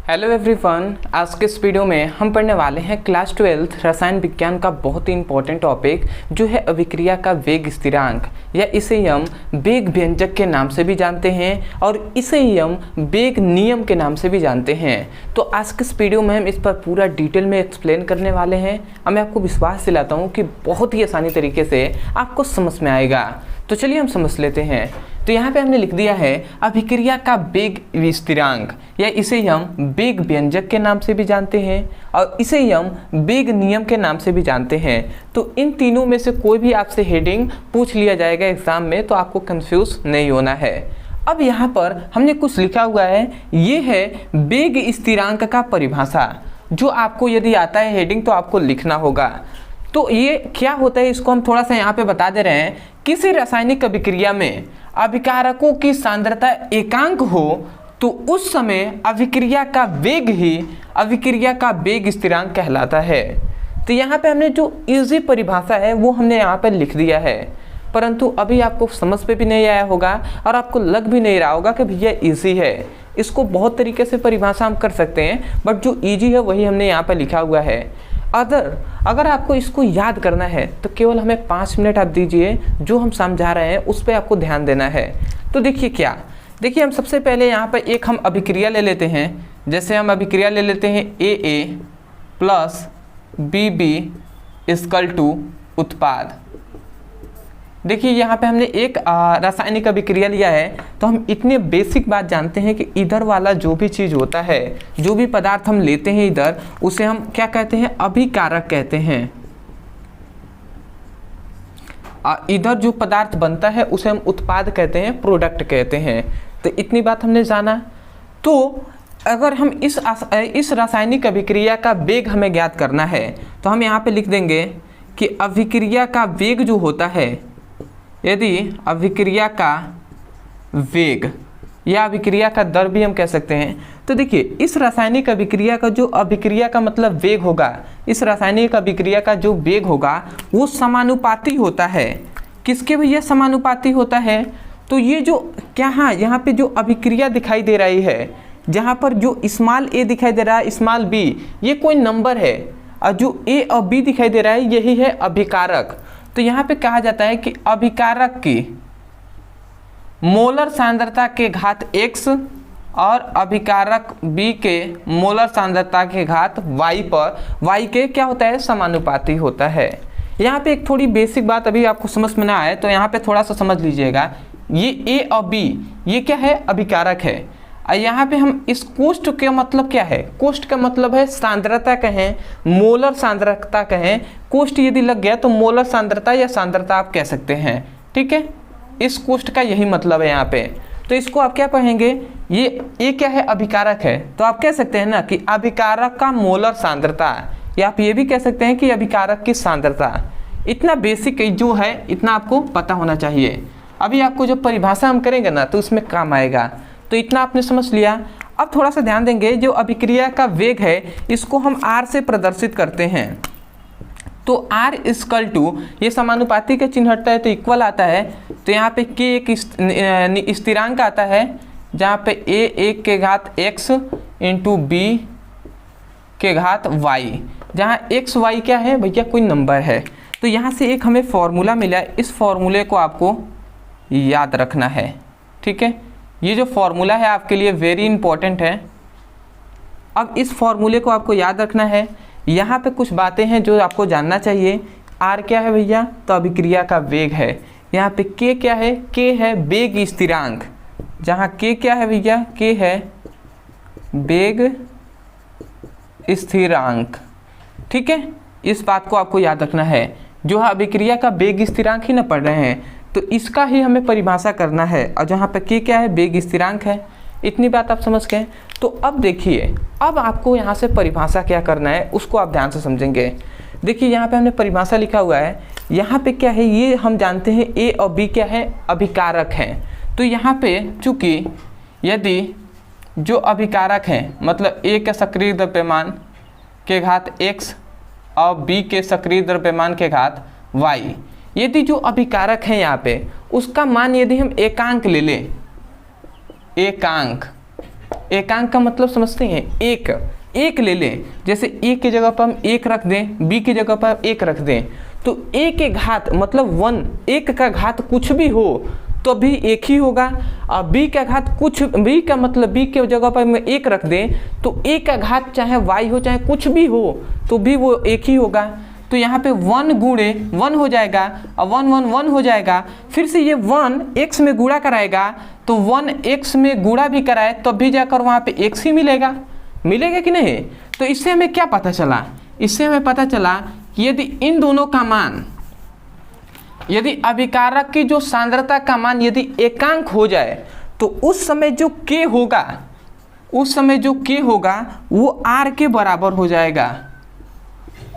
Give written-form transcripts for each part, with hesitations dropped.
Hello everyone, आज के इस वीडियो में हम पढ़ने वाले हैं क्लास 12 रसायन विज्ञान का बहुत ही इंपॉर्टेंट टॉपिक जो है अभिक्रिया का वेग स्थिरांक, या इसे हम वेग व्यंजक के नाम से भी जानते हैं और इसे हम वेग नियम के नाम से भी जानते हैं। तो आज के इस वीडियो में हम इस पर पूरा डिटेल में एक्सप्लेन करने वाले हैं और मैं आपको विश्वास दिलाता हूँ कि बहुत ही आसानी तरीके से आपको समझ में आएगा। तो चलिए हम समझ लेते हैं। तो यहाँ पे हमने लिख दिया है अभिक्रिया का वेग स्थिरांक, या इसे हम वेग व्यंजक के नाम से भी जानते हैं और इसे हम वेग नियम के नाम से भी जानते हैं। तो इन तीनों में से कोई भी आपसे हेडिंग पूछ लिया जाएगा एग्जाम में, तो आपको कंफ्यूज नहीं होना है। अब यहाँ पर हमने कुछ लिखा हुआ है, ये है वेग स्थिरांक का परिभाषा, जो आपको यदि आता है हेडिंग तो आपको लिखना होगा। तो ये क्या होता है इसको हम थोड़ा सा यहाँ पे बता दे रहे हैं। किसी रासायनिक अभिक्रिया में अभिकारकों की सांद्रता एकांक हो तो उस समय अभिक्रिया का वेग ही अभिक्रिया का वेग स्थिरांक कहलाता है। तो यहाँ पे हमने जो इजी परिभाषा है वो हमने यहाँ पे लिख दिया है, परंतु अभी आपको समझ पे भी नहीं आया होगा और आपको लग भी नहीं रहा होगा कि भैया इजी है। इसको बहुत तरीके से परिभाषा हम कर सकते हैं, बट जो इजी है वही हमने यहाँ पे लिखा हुआ है। अगर आपको इसको याद करना है तो केवल हमें 5 मिनट आप दीजिए, जो हम समझा रहे हैं उस पर आपको ध्यान देना है। तो देखिए हम सबसे पहले यहाँ पर एक हम अभिक्रिया ले लेते हैं। जैसे हम अभिक्रिया ले लेते हैं AA plus BB equal to उत्पाद। देखिए यहाँ पे हमने एक रासायनिक अभिक्रिया लिया है, तो हम इतने बेसिक बात जानते हैं कि इधर वाला जो भी चीज़ होता है, जो भी पदार्थ हम लेते हैं इधर, उसे हम क्या कहते हैं? अभिकारक कहते हैं। इधर जो पदार्थ बनता है उसे हम उत्पाद कहते हैं, प्रोडक्ट कहते हैं। तो इतनी बात हमने जाना। तो अगर हम इस रासायनिक अभिक्रिया का वेग हमें ज्ञात करना है तो हम यहाँ पे लिख देंगे कि अभिक्रिया का वेग जो होता है, यदि अभिक्रिया का वेग या अभिक्रिया का दर भी हम कह सकते हैं, तो देखिए इस रासायनिक अभिक्रिया का जो अभिक्रिया का मतलब वेग होगा, इस रासायनिक अभिक्रिया का जो वेग होगा वो समानुपाती होता है। किसके भैया समानुपाती होता है? तो ये जो क्या, हाँ यहाँ पे जो अभिक्रिया दिखाई दे रही है, जहाँ पर जो स्मॉल a दिखाई दे रहा है, स्मॉल b, ये कोई नंबर है, और जो a और b दिखाई दे रहा है यही है अभिकारक। तो यहाँ पे कहा जाता है कि अभिकारक की मोलर सांद्रता के घात x और अभिकारक B के मोलर सांद्रता के घात y पर y के क्या होता है? समानुपाती होता है। यहाँ पे एक थोड़ी बेसिक बात अभी आपको समझ में ना आए तो यहाँ पे थोड़ा सा समझ लीजिएगा। ये A और B ये क्या है? अभिकारक है। और यहाँ पे हम इस कोष्ठ का मतलब क्या है? कोष्ठ का मतलब है सांद्रता कहें, मोलर सांद्रता कहें। कोष्ठ यदि लग गया तो मोलर सांद्रता या सांद्रता आप कह सकते हैं, ठीक है। इस कोष्ठ का यही मतलब है यहाँ पे। तो इसको आप क्या कहेंगे? ये क्या है? अभिकारक है। तो आप कह सकते हैं ना कि अभिकारक का मोलर सांद्रता, या आप ये भी कह सकते हैं कि अभिकारक की सांद्रता। इतना बेसिक जो है इतना आपको पता होना चाहिए। अभी आपको जब परिभाषा हम करेंगे ना तो उसमें काम आएगा। तो इतना आपने समझ लिया। अब थोड़ा सा ध्यान देंगे, जो अभिक्रिया का वेग है इसको हम R से प्रदर्शित करते हैं। तो R इक्वल टू, ये समानुपाती का चिन्ह हटता है तो इक्वल आता है। तो यहाँ पे K एक स्थिरांक आता है, जहाँ पे A 1 के घात x इंटू B के घात y, जहाँ x y क्या है भैया? कोई नंबर है। तो यहाँ से एक हमें फॉर्मूला मिला है, इस फॉर्मूले को आपको याद रखना है, ठीक है। ये जो फॉर्मूला है आपके लिए वेरी इंपॉर्टेंट है। अब इस फॉर्मूले को आपको याद रखना है। यहाँ पे कुछ बातें हैं जो आपको जानना चाहिए। R क्या है भैया? तो अभिक्रिया का वेग है। यहाँ पे K क्या है? K है वेग स्थिरांक, जहाँ K क्या है भैया? K है वेग स्थिरांक, ठीक है। इस बात को आपको याद रखना है। जो है अभिक्रिया का वेग स्थिरांक ही ना पढ़ रहे हैं, तो इसका ही हमें परिभाषा करना है। और जहाँ पे K क्या है? वेग स्थिरांक है। इतनी बात आप समझ गए। तो अब देखिए, अब आपको यहाँ से परिभाषा क्या करना है उसको आप ध्यान से समझेंगे। देखिए यहाँ पे हमने परिभाषा लिखा हुआ है। यहाँ पे क्या है? ये हम जानते हैं A और B क्या है? अभिकारक हैं। तो यहाँ पे चूँकि यदि जो अभिकारक हैं, मतलब A के सक्रिय द्रव्यमान के घात x और B के सक्रिय द्रव्यमान के घात y, यदि जो अभिकारक है यहाँ पे उसका मान यदि हम एकांक ले लें, एकांक, एकांक का मतलब समझते हैं, एक ले लें, जैसे ए की जगह पर हम 1 रख दें, बी की जगह पर 1 रख दें, तो ए के घात मतलब 1, 1 का घात कुछ भी हो तो भी एक ही होगा। और बी का घात कुछ, बी का मतलब बी के जगह पर हम 1 रख दें तो ए का घात चाहे वाई हो चाहे कुछ भी हो तो भी वो एक ही होगा। तो यहाँ पे 1 गुणे 1 हो जाएगा और 1 1 1 हो जाएगा। फिर से ये 1 x में गुणा कराएगा तो 1 x में गुणा भी कराए तब भी जाकर वहाँ पे x ही मिलेगा कि नहीं। तो इससे हमें क्या पता चला, इससे हमें पता चला कि यदि इन दोनों का मान, यदि अभिकारक की जो सांद्रता का मान यदि एकांक हो जाए तो उस समय जो k होगा, उस समय जो k होगा वो r के बराबर हो जाएगा।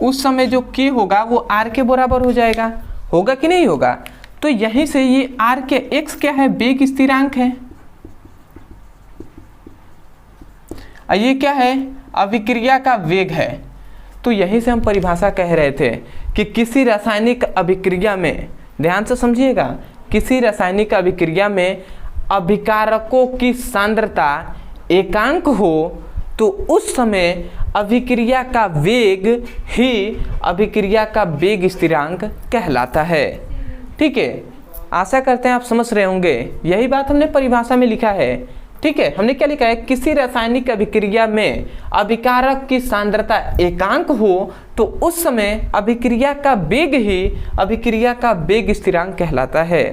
उस समय जो k होगा वो r के बराबर हो जाएगा, होगा कि नहीं होगा। तो यहीं से ये r के x क्या है, वेग स्थिरांक है, और ये क्या है, अभिक्रिया का वेग है। तो यहीं से हम परिभाषा कह रहे थे कि किसी रासायनिक अभिक्रिया में, ध्यान से समझिएगा, किसी रासायनिक अभिक्रिया में अभिकारकों की सांद्रता एकांक हो तो उस समय अभिक्रिया का वेग ही अभिक्रिया का वेग स्थिरांक कहलाता है। ठीक है, आशा करते हैं आप समझ रहे होंगे, यही बात हमने परिभाषा में लिखा है। ठीक है, हमने क्या लिखा है, किसी रासायनिक अभिक्रिया में अभिकारक की सांद्रता एकांक हो तो उस समय अभिक्रिया का वेग ही अभिक्रिया का वेग स्थिरांक कहलाता है।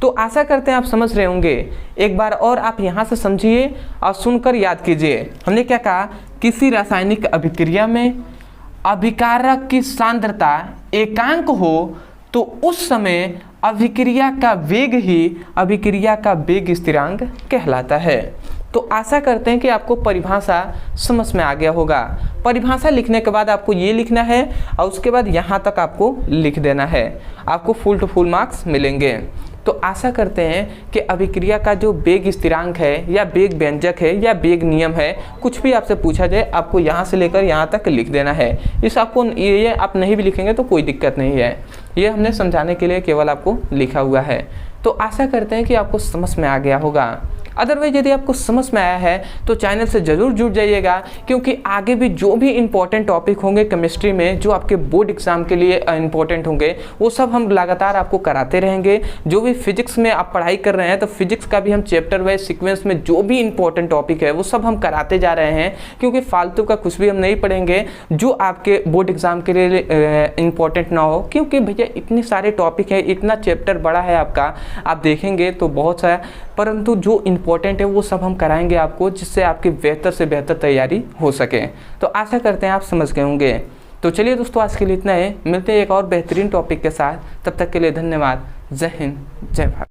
तो आशा करते हैं आप समझ रहे होंगे। एक बार और आप यहाँ से समझिए और सुनकर याद कीजिए। हमने क्या कहा, किसी रासायनिक अभिक्रिया में अभिकारक की सांद्रता एकांक हो तो उस समय अभिक्रिया का वेग ही अभिक्रिया का वेग स्थिरांक कहलाता है। तो आशा करते हैं कि आपको परिभाषा समझ में आ गया होगा। परिभाषा लिखने के बाद आपको ये लिखना है और उसके बाद यहाँ तक आपको लिख देना है, आपको फुल टू फुल मार्क्स मिलेंगे। तो आशा करते हैं कि अभिक्रिया का जो वेग स्थिरांक है या वेग व्यंजक है या वेग नियम है, कुछ भी आपसे पूछा जाए आपको यहाँ से लेकर यहाँ तक लिख देना है। इस आपको ये आप नहीं भी लिखेंगे तो कोई दिक्कत नहीं है, ये हमने समझाने के लिए केवल आपको लिखा हुआ है। तो आशा करते हैं कि आपको समझ में आ गया होगा। अदरवाइज यदि आपको समझ में आया है तो चैनल से ज़रूर जुड़ जाइएगा, क्योंकि आगे भी जो भी इंपॉर्टेंट टॉपिक होंगे केमिस्ट्री में जो आपके बोर्ड एग्जाम के लिए इंपॉर्टेंट होंगे वो सब हम लगातार आपको कराते रहेंगे। जो भी फिजिक्स में आप पढ़ाई कर रहे हैं तो फिजिक्स का भी हम चैप्टर वाइज सीक्वेंस में जो भी इंपॉर्टेंट टॉपिक है वो सब हम कराते जा रहे हैं, क्योंकि फालतू का कुछ भी हम नहीं पढ़ेंगे जो आपके बोर्ड एग्जाम के लिए इंपॉर्टेंट ना हो। क्योंकि भैया इतने सारे टॉपिक है, इतना चैप्टर बड़ा है आपका, आप देखेंगे तो बहुत सारा, परंतु जो इंपॉर्टेंट है वो सब हम कराएंगे आपको, जिससे आपकी बेहतर से बेहतर तैयारी हो सके। तो आशा करते हैं आप समझ गए होंगे। तो चलिए दोस्तों, आज के लिए इतना है, मिलते हैं एक और बेहतरीन टॉपिक के साथ। तब तक के लिए धन्यवाद। जय हिंद, जय भारत।